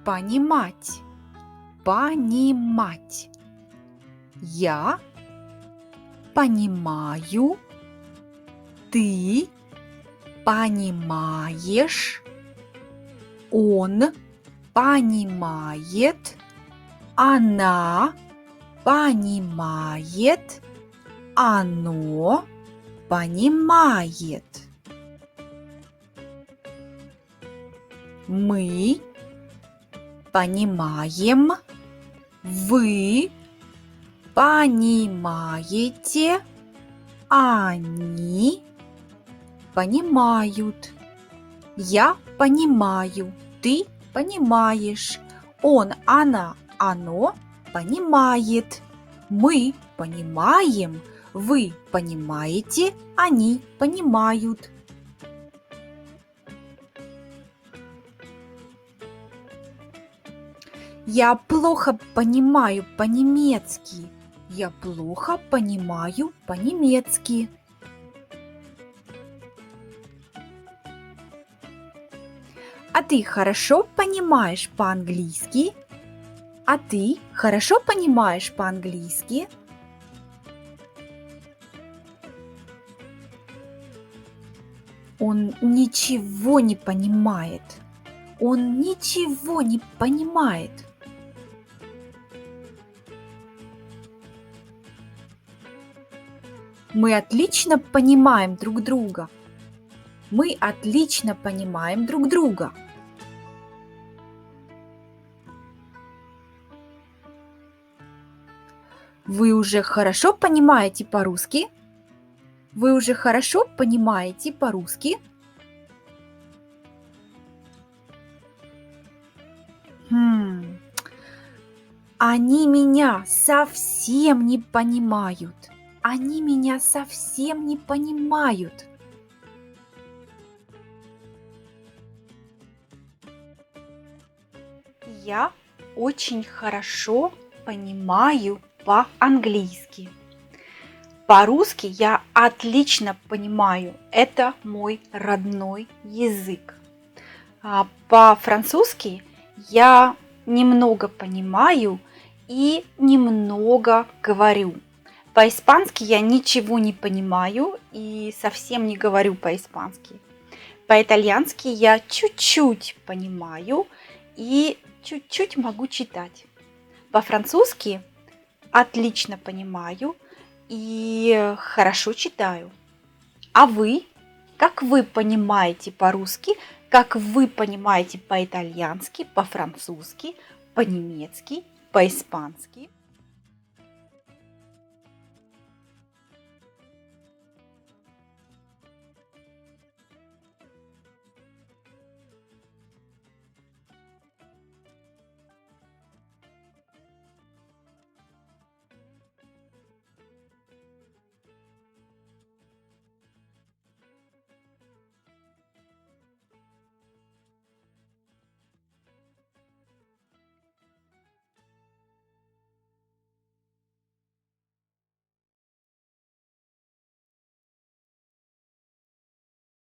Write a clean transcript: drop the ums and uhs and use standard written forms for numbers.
Понимать. Понимать. Я понимаю. Ты понимаешь. Он понимает. Она понимает. Оно понимает. Мы понимаем. Вы понимаете. Они понимают. Я понимаю. Ты понимаешь. Он, она, оно понимает. Мы понимаем. Вы понимаете. Они понимают. Я плохо понимаю по-немецки. Я плохо понимаю по-немецки. А ты хорошо понимаешь по-английски? А ты хорошо понимаешь по-английски? Он ничего не понимает. Он ничего не понимает. Мы отлично понимаем друг друга. Мы отлично понимаем друг друга. Вы уже хорошо понимаете по-русски? Вы уже хорошо понимаете по-русски? Они меня совсем не понимают. Они меня совсем не понимают. Я очень хорошо понимаю по-английски. По-русски я отлично понимаю. Это мой родной язык. А по-французски я немного понимаю и немного говорю. По-испански я ничего не понимаю и совсем не говорю по-испански. По-итальянски я чуть-чуть понимаю и чуть-чуть могу читать. По-французски отлично понимаю и хорошо читаю. А вы? Как вы понимаете по-русски? Как вы понимаете по-итальянски, по-французски, по-немецки, по-испански?